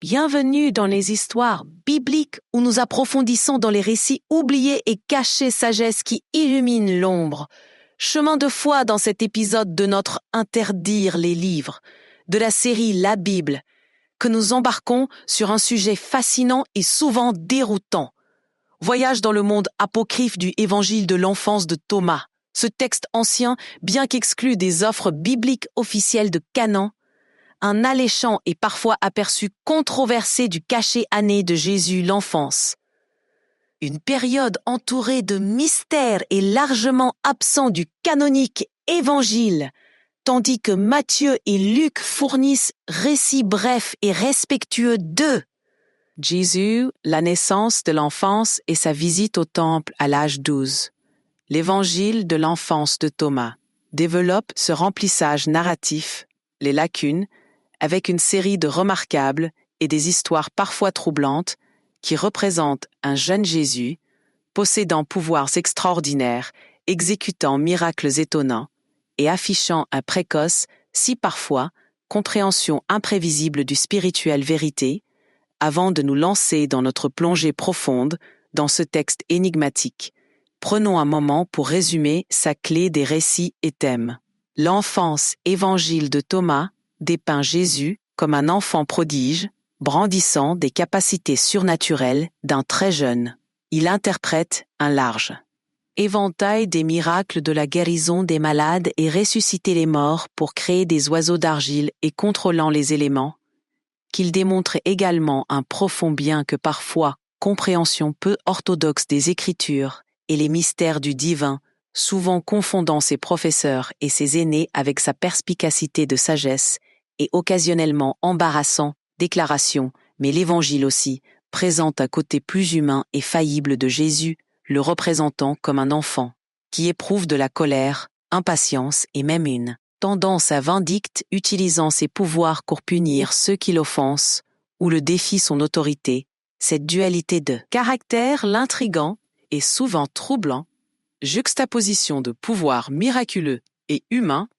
Bienvenue dans les histoires bibliques où nous approfondissons dans les récits oubliés et cachés sagesse qui illuminent l'ombre. Chemin de foi dans cet épisode de notre Interdire les livres, de la série La Bible, que nous embarquons sur un sujet fascinant et souvent déroutant. Voyage dans le monde apocryphe du Évangile de l'enfance de Thomas. Ce texte ancien, bien qu'exclu des offres bibliques officielles de Canaan, un alléchant et parfois aperçu controversé du cachet anné de Jésus l'enfance. Une période entourée de mystères et largement absent du canonique évangile, tandis que Matthieu et Luc fournissent récits brefs et respectueux de Jésus, la naissance de l'enfance et sa visite au temple à l'âge 12. L'évangile de l'enfance de Thomas développe ce remplissage narratif, les lacunes, avec une série de remarquables et des histoires parfois troublantes qui représentent un jeune Jésus possédant pouvoirs extraordinaires, exécutant miracles étonnants et affichant un précoce, si parfois, compréhension imprévisible du spirituel vérité, avant de nous lancer dans notre plongée profonde dans ce texte énigmatique. Prenons un moment pour résumer sa clé des récits et thèmes. L'enfance évangile de Thomas dépeint Jésus comme un enfant prodige, brandissant des capacités surnaturelles d'un très jeune. Il interprète un large éventail des miracles de la guérison des malades et ressusciter les morts pour créer des oiseaux d'argile et contrôlant les éléments, qu'il démontre également un profond bien que parfois compréhension peu orthodoxe des Écritures et les mystères du divin, souvent confondant ses professeurs et ses aînés avec sa perspicacité de sagesse et occasionnellement embarrassant déclaration, mais l'Évangile aussi, présente un côté plus humain et faillible de Jésus, le représentant comme un enfant, qui éprouve de la colère, impatience et même une tendance à vindicte utilisant ses pouvoirs pour punir ceux qui l'offensent ou le défient son autorité. Cette dualité de caractère l'intriguant et souvent troublant, juxtaposition de pouvoirs miraculeux et humains,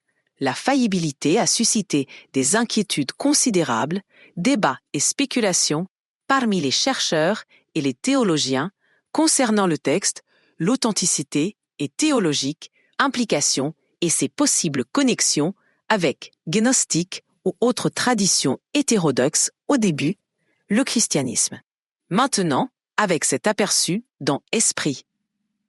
la faillibilité a suscité des inquiétudes considérables, débats et spéculations parmi les chercheurs et les théologiens concernant le texte, l'authenticité et théologique, implications et ses possibles connexions avec gnostique ou autres traditions hétérodoxes au début, le christianisme. Maintenant, avec cet aperçu dans Esprit,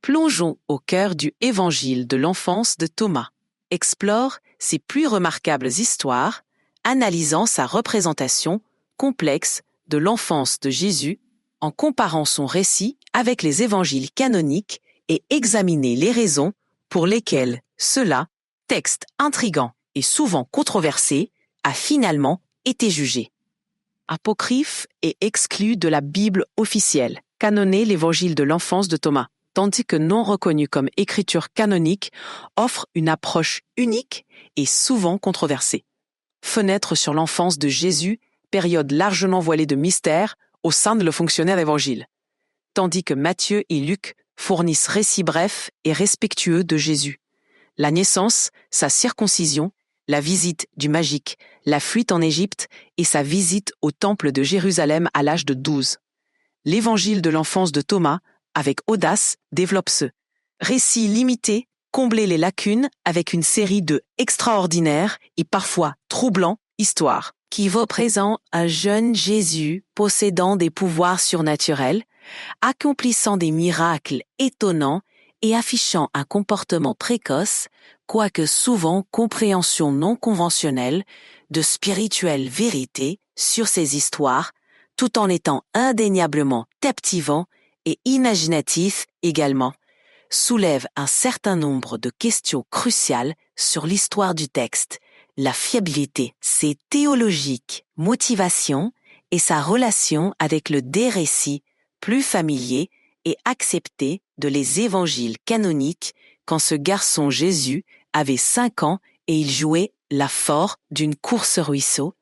plongeons au cœur du Évangile de l'enfance de Thomas. Explore ses plus remarquables histoires, analysant sa représentation complexe de l'enfance de Jésus en comparant son récit avec les évangiles canoniques et examiner les raisons pour lesquelles cela, texte intrigant et souvent controversé, a finalement été jugé. Apocryphe et exclu de la Bible officielle, canonné l'évangile de l'enfance de Thomas, tandis que non reconnu comme écriture canonique, offre une approche unique et souvent controversée. Fenêtre sur l'enfance de Jésus, période largement voilée de mystère au sein de le fonctionnaire d'évangile, tandis que Matthieu et Luc fournissent récits brefs et respectueux de Jésus. La naissance, sa circoncision, la visite du magique, la fuite en Égypte et sa visite au temple de Jérusalem à l'âge de 12. L'évangile de l'enfance de Thomas, avec audace, développe ce récit limité, combler les lacunes avec une série de extraordinaires et parfois troublants histoires qui représentent un jeune Jésus possédant des pouvoirs surnaturels, accomplissant des miracles étonnants et affichant un comportement précoce, quoique souvent compréhension non conventionnelle de spirituelle vérité sur ces histoires, tout en étant indéniablement captivant et imaginatif également, soulève un certain nombre de questions cruciales sur l'histoire du texte, la fiabilité, ses théologiques motivations et sa relation avec le récit plus familier et accepté de les évangiles canoniques quand ce garçon Jésus avait 5 ans et il jouait la fort d'une course-ruisseau.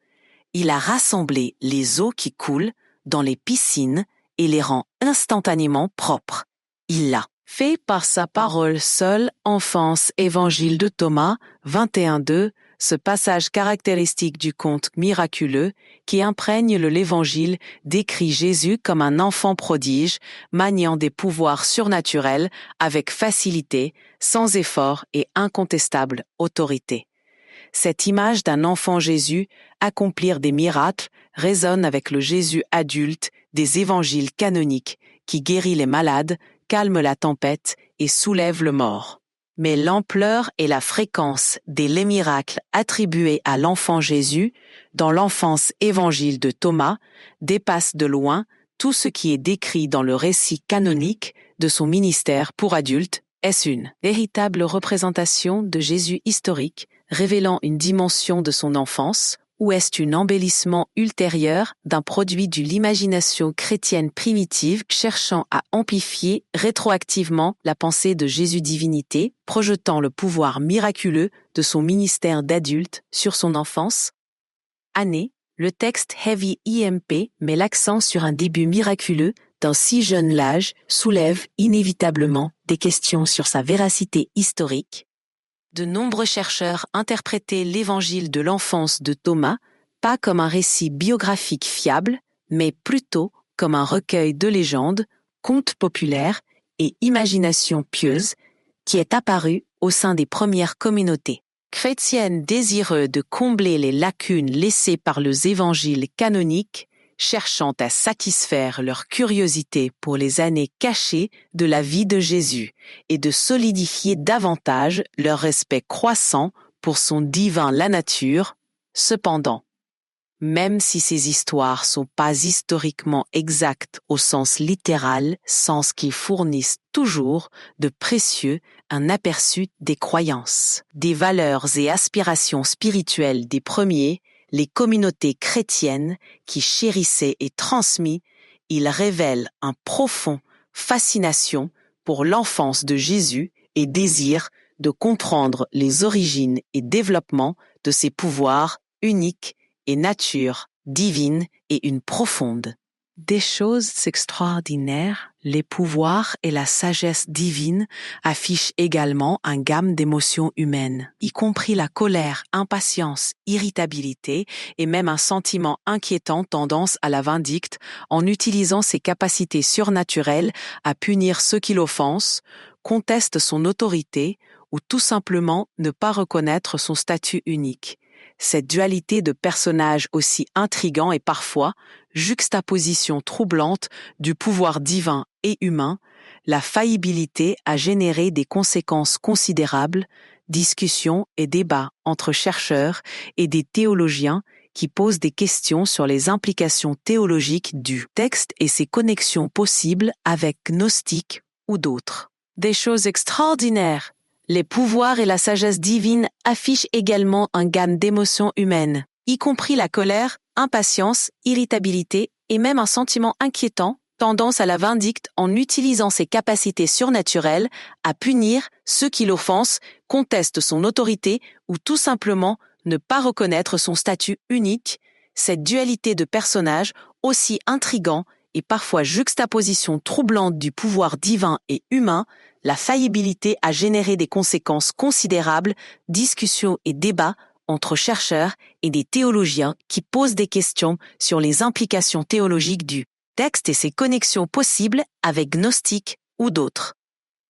Il a rassemblé les eaux qui coulent dans les piscines et les rend instantanément propres. Il l'a fait par sa parole seule, enfance, évangile de Thomas, 21:2, Ce passage caractéristique du conte miraculeux qui imprègne l'Évangile décrit Jésus comme un enfant prodige, maniant des pouvoirs surnaturels avec facilité, sans effort et incontestable autorité. Cette image d'un enfant Jésus accomplir des miracles résonne avec le Jésus adulte des évangiles canoniques qui guérit les malades, calme la tempête et soulève le mort. Mais l'ampleur et la fréquence des miracles attribués à l'enfant Jésus dans l'enfance évangile de Thomas dépassent de loin tout ce qui est décrit dans le récit canonique de son ministère pour adultes. Est-ce une véritable représentation de Jésus historique, révélant une dimension de son enfance, ou est-ce un embellissement ultérieur d'un produit de l'imagination chrétienne primitive cherchant à amplifier rétroactivement la pensée de Jésus divinité, projetant le pouvoir miraculeux de son ministère d'adulte sur son enfance? Année, le texte Heavy EMP met l'accent sur un début miraculeux d'un si jeune âge, soulève inévitablement des questions sur sa véracité historique. De nombreux chercheurs interprétaient l'évangile de l'enfance de Thomas pas comme un récit biographique fiable, mais plutôt comme un recueil de légendes, contes populaires et imaginations pieuses qui est apparu au sein des premières communautés chrétiennes désireux de combler les lacunes laissées par les évangiles canoniques, cherchant à satisfaire leur curiosité pour les années cachées de la vie de Jésus et de solidifier davantage leur respect croissant pour son divin la nature. Cependant, même si ces histoires sont pas historiquement exactes au sens littéral, sens qu'ils fournissent toujours de précieux un aperçu des croyances, des valeurs et aspirations spirituelles des premiers, les communautés chrétiennes qui chérissaient et transmis, ils révèlent un profond fascination pour l'enfance de Jésus et désir de comprendre les origines et développement de ses pouvoirs uniques et nature divine et une profonde. Des choses extraordinaires, les pouvoirs et la sagesse divine affichent également une gamme d'émotions humaines, y compris la colère, impatience, irritabilité et même un sentiment inquiétant tendance à la vindicte en utilisant ses capacités surnaturelles à punir ceux qui l'offensent, contestent son autorité ou tout simplement ne pas reconnaître son statut unique. Cette dualité de personnages aussi intrigants et parfois juxtaposition troublante du pouvoir divin et humain, la faillibilité a généré des conséquences considérables, discussions et débats entre chercheurs et des théologiens qui posent des questions sur les implications théologiques du texte et ses connexions possibles avec gnostiques ou d'autres. Des choses extraordinaires. Les pouvoirs et la sagesse divine affichent également une gamme d'émotions humaines, y compris la colère, impatience, irritabilité et même un sentiment inquiétant, tendance à la vindicte en utilisant ses capacités surnaturelles à punir ceux qui l'offensent, contestent son autorité ou tout simplement ne pas reconnaître son statut unique. Cette dualité de personnages aussi intrigant et parfois juxtaposition troublante du pouvoir divin et humain, la faillibilité a généré des conséquences considérables, discussions et débats entre chercheurs et des théologiens qui posent des questions sur les implications théologiques du texte et ses connexions possibles avec gnostiques ou d'autres.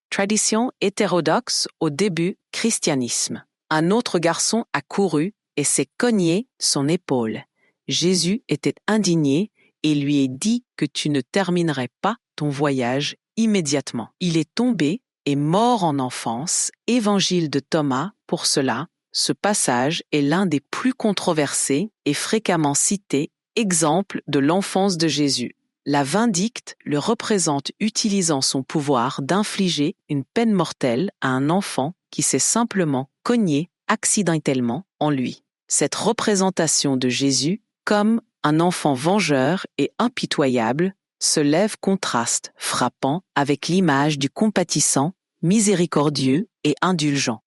Tradition hétérodoxe au début christianisme. Un autre garçon a couru et s'est cogné son épaule. Jésus était indigné et lui est dit que tu ne terminerais pas ton voyage immédiatement. Il est tombé et mort en enfance. Évangile de Thomas, pour cela, ce passage est l'un des plus controversés et fréquemment cités exemples de l'enfance de Jésus. La vindicte le représente utilisant son pouvoir d'infliger une peine mortelle à un enfant qui s'est simplement cogné accidentellement en lui. Cette représentation de Jésus comme un enfant vengeur et impitoyable se lève contraste frappant avec l'image du compatissant, miséricordieux et indulgent.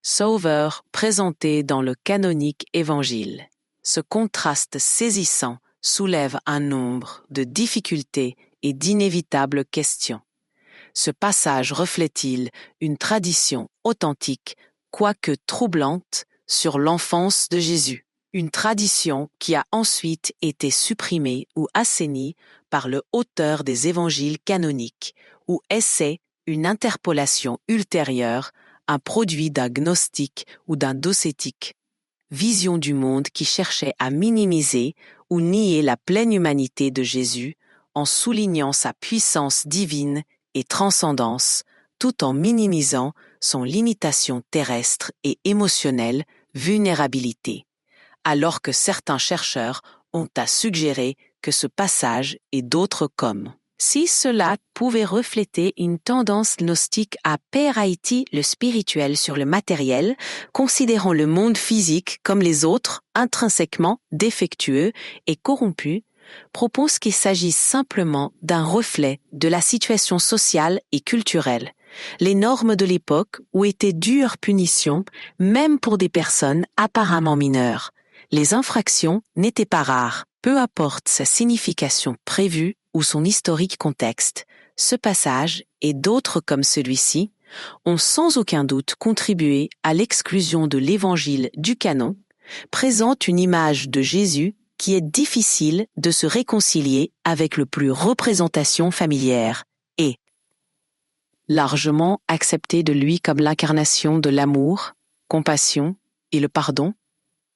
Sauveur présenté dans le canonique évangile. Ce contraste saisissant soulève un nombre de difficultés et d'inévitables questions. Ce passage reflète-t-il une tradition authentique, quoique troublante, sur l'enfance de Jésus, une tradition qui a ensuite été supprimée ou assainie par le auteur des évangiles canoniques, ou essaie une interpolation ultérieure, un produit d'un gnostique ou d'un docétique, vision du monde qui cherchait à minimiser ou nier la pleine humanité de Jésus en soulignant sa puissance divine et transcendance, tout en minimisant son limitation terrestre et émotionnelle, vulnérabilité, alors que certains chercheurs ont à suggérer que ce passage et d'autres comme si cela pouvait refléter une tendance gnostique à péraïti le spirituel sur le matériel, considérant le monde physique comme les autres intrinsèquement défectueux et corrompus, propose qu'il s'agisse simplement d'un reflet de la situation sociale et culturelle. Les normes de l'époque où étaient dures punitions, même pour des personnes apparemment mineures. Les infractions n'étaient pas rares. Peu importe sa signification prévue ou son historique contexte, ce passage et d'autres comme celui-ci ont sans aucun doute contribué à l'exclusion de l'Évangile du canon, présente une image de Jésus qui est difficile de se réconcilier avec le plus représentation familière et largement accepté de lui comme l'incarnation de l'amour, compassion et le pardon,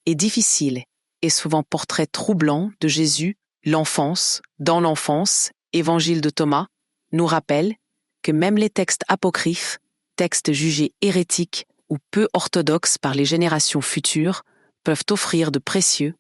est difficile et souvent portrait troublant de Jésus, l'enfance, dans l'enfance, évangile de Thomas, nous rappelle que même les textes apocryphes, textes jugés hérétiques ou peu orthodoxes par les générations futures, peuvent offrir de précieux,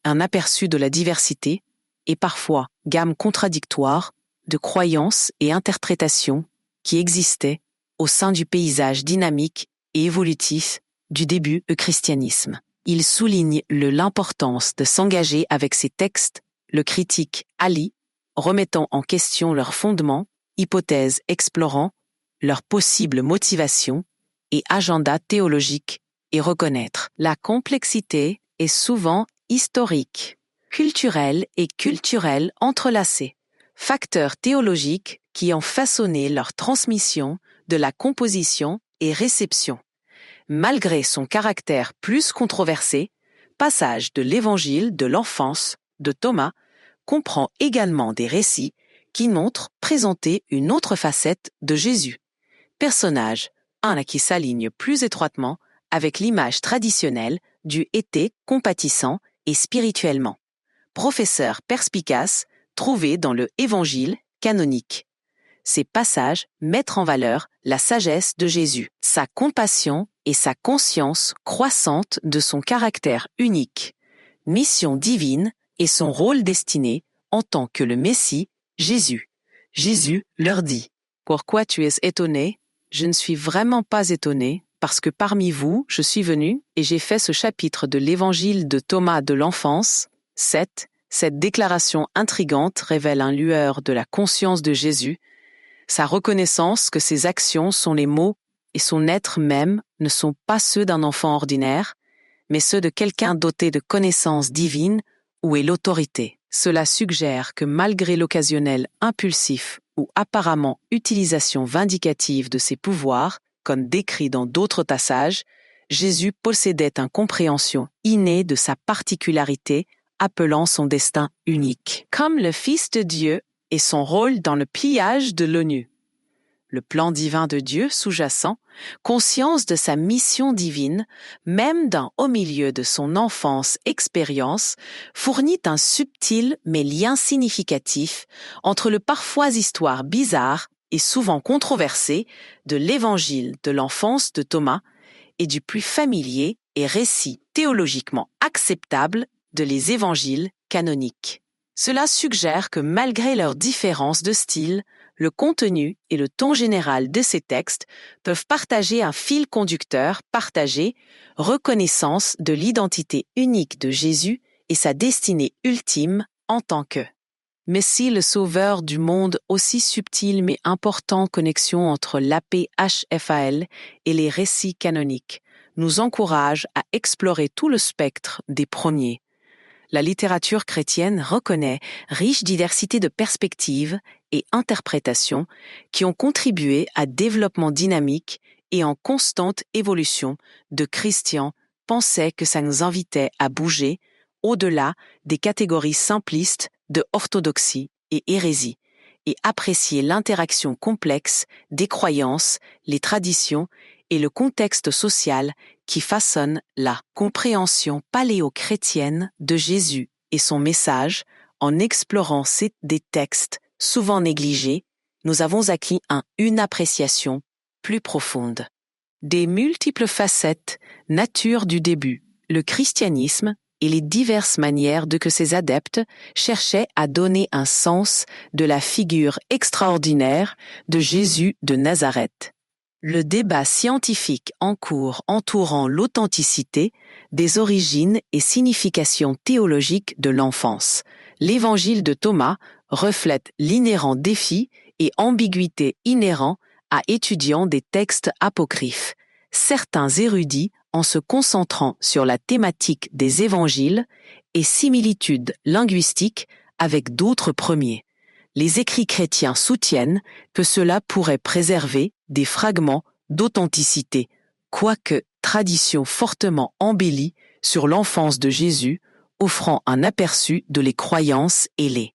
un aperçu de la diversité et parfois gamme contradictoire de croyances et interprétations qui existaient au sein du paysage dynamique et évolutif du début du christianisme. Il souligne l'importance de s'engager avec ces textes, le critique Ali, remettant en question leurs fondements, hypothèses explorant leurs possibles motivations et agenda théologique et reconnaître la complexité est souvent historique, culturelle et culturelle entrelacée, facteurs théologiques qui ont façonné leur transmission de la composition et réception. Malgré son caractère plus controversé, passage de l'Évangile de l'enfance de Thomas comprend également des récits qui montrent présenter une autre facette de Jésus. Personnage, un qui s'aligne plus étroitement avec l'image traditionnelle du été compatissant et spirituellement. Professeur perspicace trouvé dans le Évangile canonique. Ces passages mettent en valeur la sagesse de Jésus, sa compassion et sa conscience croissante de son caractère unique, mission divine et son rôle destiné en tant que le Messie, Jésus. Jésus leur dit « Pourquoi tu es étonné ? Je ne suis vraiment pas étonné, parce que parmi vous, je suis venu et j'ai fait ce chapitre de l'Évangile de Thomas de l'enfance, 7. Cette déclaration intrigante révèle un lueur de la conscience de Jésus, sa reconnaissance que ses actions sont les mots et son être même ne sont pas ceux d'un enfant ordinaire, mais ceux de quelqu'un doté de connaissances divines où est l'autorité. Cela suggère que malgré l'occasionnel impulsif ou apparemment utilisation vindicative de ses pouvoirs, comme décrit dans d'autres passages, Jésus possédait une compréhension innée de sa particularité, appelant son destin unique. Comme le Fils de Dieu et son rôle dans le pliage de l'ONU. Le plan divin de Dieu sous-jacent, conscience de sa mission divine, même au milieu de son enfance expérience, fournit un subtil mais lien significatif entre le parfois histoire bizarre et souvent controversée de l'évangile de l'enfance de Thomas et du plus familier et récit théologiquement acceptable de les évangiles canoniques. Cela suggère que malgré leurs différences de style, le contenu et le ton général de ces textes peuvent partager un fil conducteur partagé, reconnaissance de l'identité unique de Jésus et sa destinée ultime en tant que Messie, le sauveur du monde, aussi subtile mais important connexion entre l'APHFAL et les récits canoniques, nous encourage à explorer tout le spectre des premiers. La littérature chrétienne reconnaît riche diversité de perspectives et interprétations qui ont contribué à développement dynamique et en constante évolution de chrétiens pensait que ça nous invitait à bouger au-delà des catégories simplistes de orthodoxie et hérésie, et apprécier l'interaction complexe des croyances, les traditions et le contexte social qui façonnent la compréhension paléo-chrétienne de Jésus et son message. En explorant des textes souvent négligés, nous avons acquis une appréciation plus profonde. Des multiples facettes, nature du début, le christianisme et les diverses manières de que ses adeptes cherchaient à donner un sens de la figure extraordinaire de Jésus de Nazareth. Le débat scientifique en cours entourant l'authenticité des origines et significations théologiques de l'enfance. L'évangile de Thomas reflète l'inhérent défi et ambiguïté inhérents à étudiant des textes apocryphes. Certains érudits, en se concentrant sur la thématique des évangiles et similitudes linguistiques avec d'autres premiers. Les écrits chrétiens soutiennent que cela pourrait préserver des fragments d'authenticité, quoique tradition fortement embellie sur l'enfance de Jésus, offrant un aperçu de les croyances et les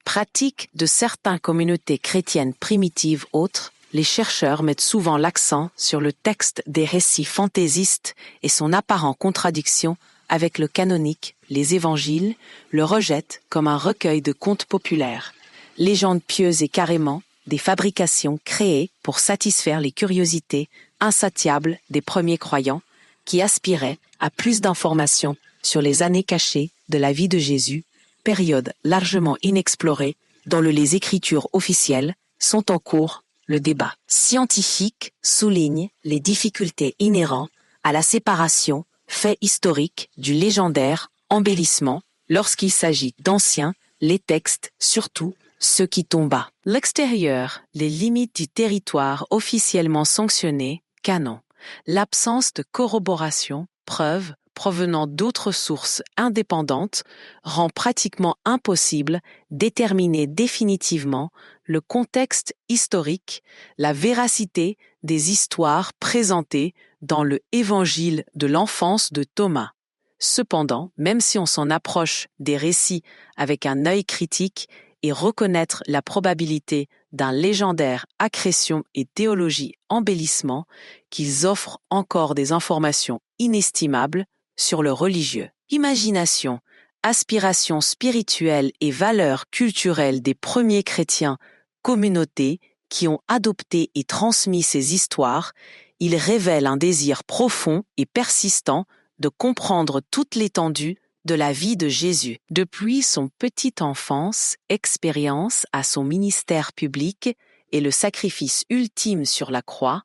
pratiques de certaines communautés chrétiennes primitives autres. Les chercheurs mettent souvent l'accent sur le texte des récits fantaisistes et son apparente contradiction avec le canonique, les évangiles, le rejettent comme un recueil de contes populaires, légendes pieuses et carrément des fabrications créées pour satisfaire les curiosités insatiables des premiers croyants qui aspiraient à plus d'informations sur les années cachées de la vie de Jésus, période largement inexplorée dont les écritures officielles sont en cours. Le débat scientifique souligne les difficultés inhérentes à la séparation fait historique du légendaire embellissement lorsqu'il s'agit d'anciens, les textes, surtout ceux qui tombent à l'extérieur, les limites du territoire officiellement sanctionné, canon, l'absence de corroboration, preuves provenant d'autres sources indépendantes rend pratiquement impossible d'éterminer définitivement le contexte historique, la véracité des histoires présentées dans le évangile de l'enfance de Thomas. Cependant, même si on s'en approche des récits avec un œil critique et reconnaître la probabilité d'un légendaire accrétion et théologie embellissement, qu'ils offrent encore des informations inestimables sur le religieux. Imagination, aspiration spirituelle et valeurs culturelles des premiers chrétiens, communautés qui ont adopté et transmis ces histoires, ils révèlent un désir profond et persistant de comprendre toute l'étendue de la vie de Jésus. Depuis son petite enfance, expérience à son ministère public et le sacrifice ultime sur la croix,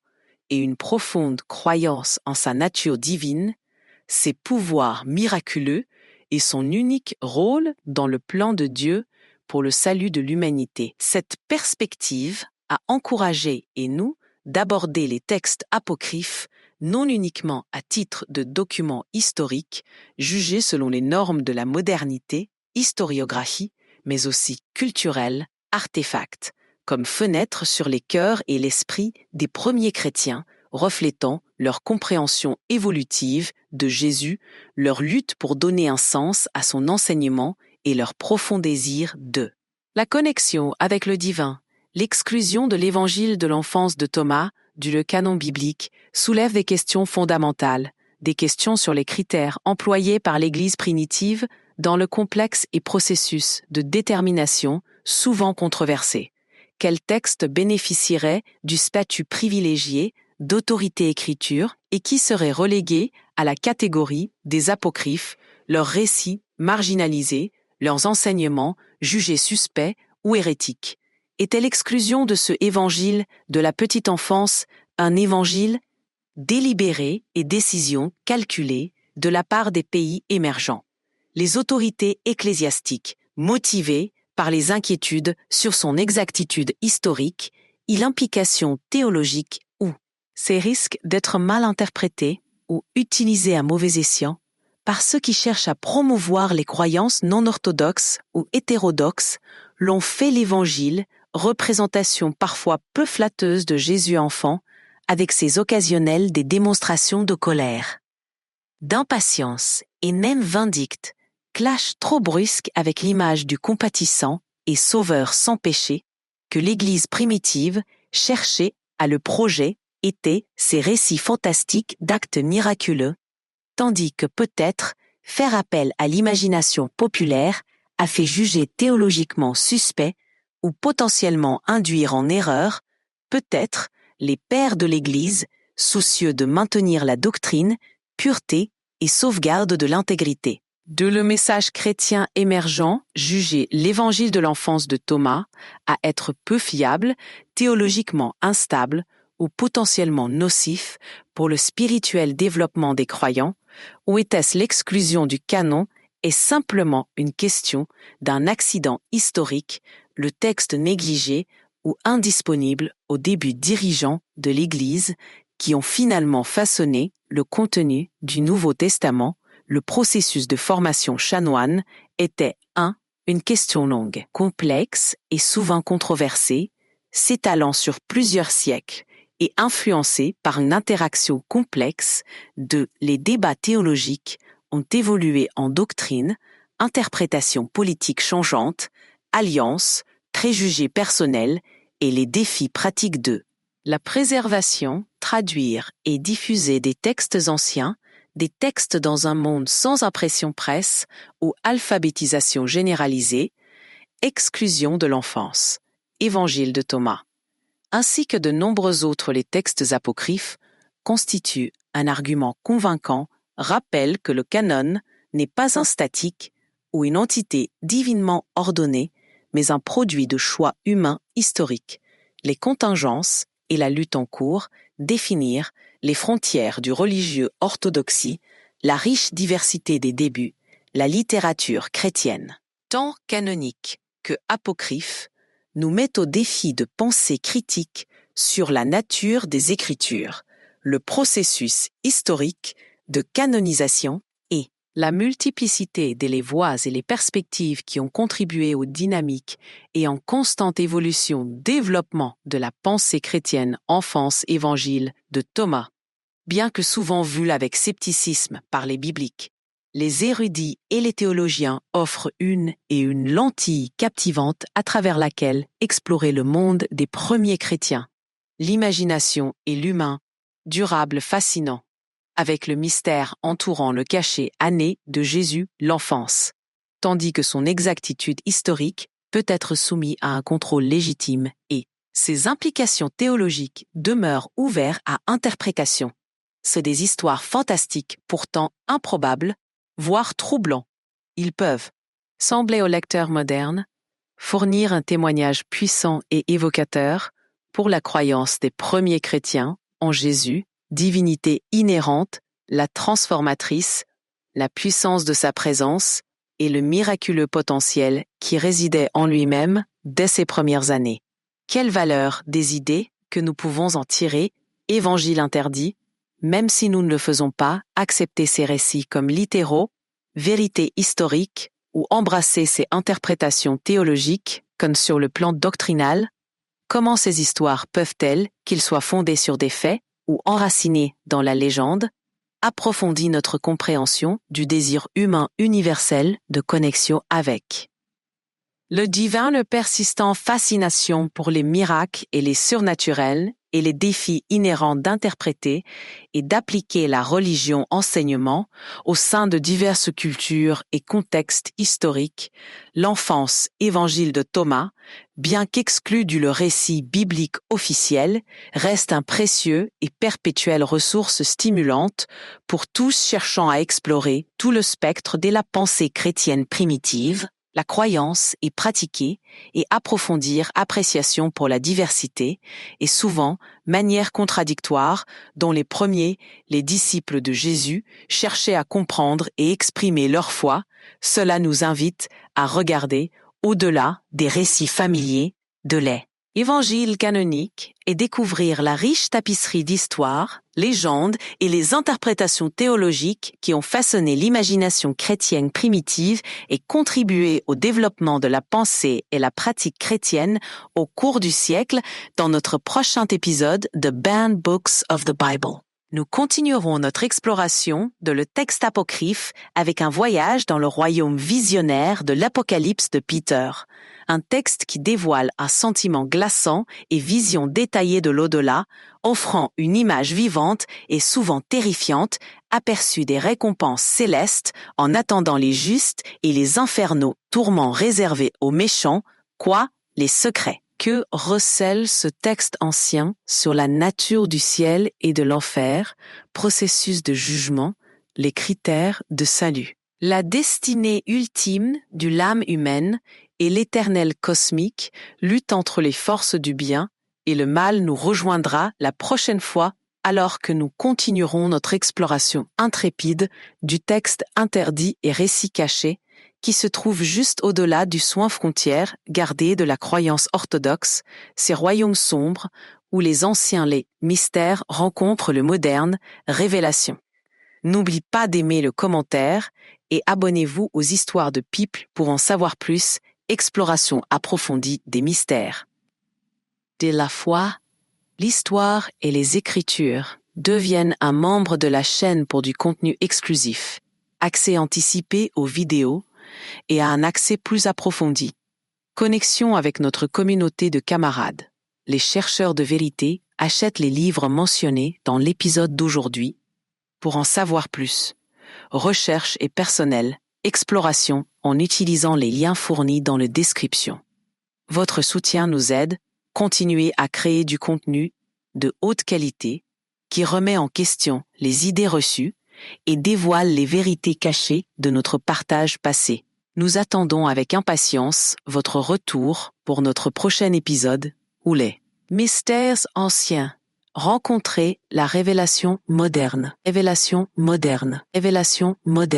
et une profonde croyance en sa nature divine, ses pouvoirs miraculeux et son unique rôle dans le plan de Dieu pour le salut de l'humanité. Cette perspective a encouragé et nous d'aborder les textes apocryphes non uniquement à titre de documents historiques, jugés selon les normes de la modernité, historiographie, mais aussi culturels, artefacts, comme fenêtres sur les cœurs et l'esprit des premiers chrétiens, reflétant leur compréhension évolutive de Jésus, leur lutte pour donner un sens à son enseignement et leur profond désir de la connexion avec le divin. L'exclusion de l'évangile de l'enfance de Thomas du canon biblique soulève des questions fondamentales, des questions sur les critères employés par l'Église primitive dans le complexe et processus de détermination souvent controversé. Quel texte bénéficierait du statut privilégié d'autorité écriture et qui serait relégué à la catégorie des apocryphes, leurs récits marginalisés, leurs enseignements jugés suspects ou hérétiques? Était l'exclusion de ce évangile de la petite enfance un évangile délibéré et décision calculée de la part des pays émergents? Les autorités ecclésiastiques, motivées par les inquiétudes sur son exactitude historique et l'implication théologique ou ces risques d'être mal interprétés ou utilisés à mauvais escient par ceux qui cherchent à promouvoir les croyances non orthodoxes ou hétérodoxes, l'ont fait l'Évangile, représentation parfois peu flatteuse de Jésus enfant, avec ses occasionnelles des démonstrations de colère, d'impatience et même vindicte, clash trop brusque avec l'image du compatissant et sauveur sans péché que l'Église primitive cherchait à le projet étaient ces récits fantastiques d'actes miraculeux, tandis que peut-être faire appel à l'imagination populaire a fait juger théologiquement suspect ou potentiellement induire en erreur, peut-être, les pères de l'Église, soucieux de maintenir la doctrine, pureté et sauvegarde de l'intégrité. De le message chrétien émergent, jugé l'évangile de l'enfance de Thomas à être peu fiable, théologiquement instable ou potentiellement nocif pour le spirituel développement des croyants, ou était-ce l'exclusion du canon est simplement une question d'un accident historique, le texte négligé ou indisponible aux débuts dirigeants de l'Église qui ont finalement façonné le contenu du Nouveau Testament. Le processus de formation chanoine était une question longue, complexe et souvent controversée, s'étalant sur plusieurs siècles et influencée par une interaction complexe de les débats théologiques ont évolué en doctrine, interprétation politique changeante, alliances, préjugés personnels et les défis pratiques de la préservation, traduire et diffuser des textes anciens, des textes dans un monde sans impression presse ou alphabétisation généralisée, exclusion de l'enfance, Évangile de Thomas, ainsi que de nombreux autres les textes apocryphes, constituent un argument convaincant, rappellent que le canon n'est pas un statique ou une entité divinement ordonnée, mais un produit de choix humains historiques, les contingences et la lutte en cours, définir les frontières du religieux orthodoxie, la riche diversité des débuts, la littérature chrétienne, tant canonique que apocryphe, nous met au défi de pensée critique sur la nature des Écritures, le processus historique de canonisation et la multiplicité des voies et les perspectives qui ont contribué aux dynamiques et en constante évolution développement de la pensée chrétienne enfance évangile de Thomas. Bien que souvent vue avec scepticisme par les bibliques, les érudits et les théologiens offrent une lentille captivante à travers laquelle explorer le monde des premiers chrétiens, l'imagination et l'humain, durable fascinant, avec le mystère entourant le cachet anné de Jésus l'enfance, tandis que son exactitude historique peut être soumise à un contrôle légitime et ses implications théologiques demeurent ouvertes à interprétation. C'est des histoires fantastiques, pourtant improbables, voire troublants. Ils peuvent sembler au lecteur moderne, fournir un témoignage puissant et évocateur pour la croyance des premiers chrétiens en Jésus, divinité inhérente, la transformatrice, la puissance de sa présence et le miraculeux potentiel qui résidait en lui-même dès ses premières années. Quelle valeur des idées que nous pouvons en tirer, évangile interdit, même si nous ne le faisons pas, accepter ces récits comme littéraux, vérité historique ou embrasser ces interprétations théologiques comme sur le plan doctrinal, comment ces histoires peuvent-elles, qu'ils soient fondées sur des faits ou enracinées dans la légende, approfondir notre compréhension du désir humain universel de connexion avec le divin, le persistant fascination pour les miracles et les surnaturels et les défis inhérents d'interpréter et d'appliquer la religion enseignement au sein de diverses cultures et contextes historiques, l'enfance évangile de Thomas, bien qu'exclu du le récit biblique officiel, reste un précieux et perpétuelle ressource stimulante pour tous cherchant à explorer tout le spectre de la pensée chrétienne primitive, la croyance est pratiquée et approfondir appréciation pour la diversité et souvent manière contradictoire dont les premiers, les disciples de Jésus, cherchaient à comprendre et exprimer leur foi, cela nous invite à regarder au-delà des récits familiers de les Évangile canonique et découvrir la riche tapisserie d'histoires, légendes et les interprétations théologiques qui ont façonné l'imagination chrétienne primitive et contribué au développement de la pensée et la pratique chrétienne au cours du siècle dans notre prochain épisode de Banned Books of the Bible. Nous continuerons notre exploration de le texte apocryphe avec un voyage dans le royaume visionnaire de l'Apocalypse de Peter, un texte qui dévoile un sentiment glaçant et vision détaillée de l'au-delà, offrant une image vivante et souvent terrifiante, aperçue des récompenses célestes en attendant les justes et les infernaux tourments réservés aux méchants, quoi, les secrets. Que recèle ce texte ancien sur la nature du ciel et de l'enfer, processus de jugement, les critères de salut. La destinée ultime de l'âme humaine et l'éternel cosmique lutte entre les forces du bien et le mal nous rejoindra la prochaine fois alors que nous continuerons notre exploration intrépide du texte interdit et récit caché qui se trouve juste au-delà du soin frontière gardé de la croyance orthodoxe, ces royaumes sombres où les anciens mystères rencontrent le moderne révélation. N'oublie pas d'aimer le commentaire et abonnez-vous aux histoires de People pour en savoir plus, exploration approfondie des mystères. Dès la foi, l'histoire et les écritures deviennent un membre de la chaîne pour du contenu exclusif, accès anticipé aux vidéos, et à un accès plus approfondi. Connexion avec notre communauté de camarades. Les chercheurs de vérité achètent les livres mentionnés dans l'épisode d'aujourd'hui pour en savoir plus. Recherche et personnel, exploration en utilisant les liens fournis dans la description. Votre soutien nous aide, continuez à créer du contenu de haute qualité qui remet en question les idées reçues et dévoile les vérités cachées de notre partage passé. Nous attendons avec impatience votre retour pour notre prochain épisode où les mystères anciens rencontrer la révélation moderne. Révélation moderne. Révélation moderne.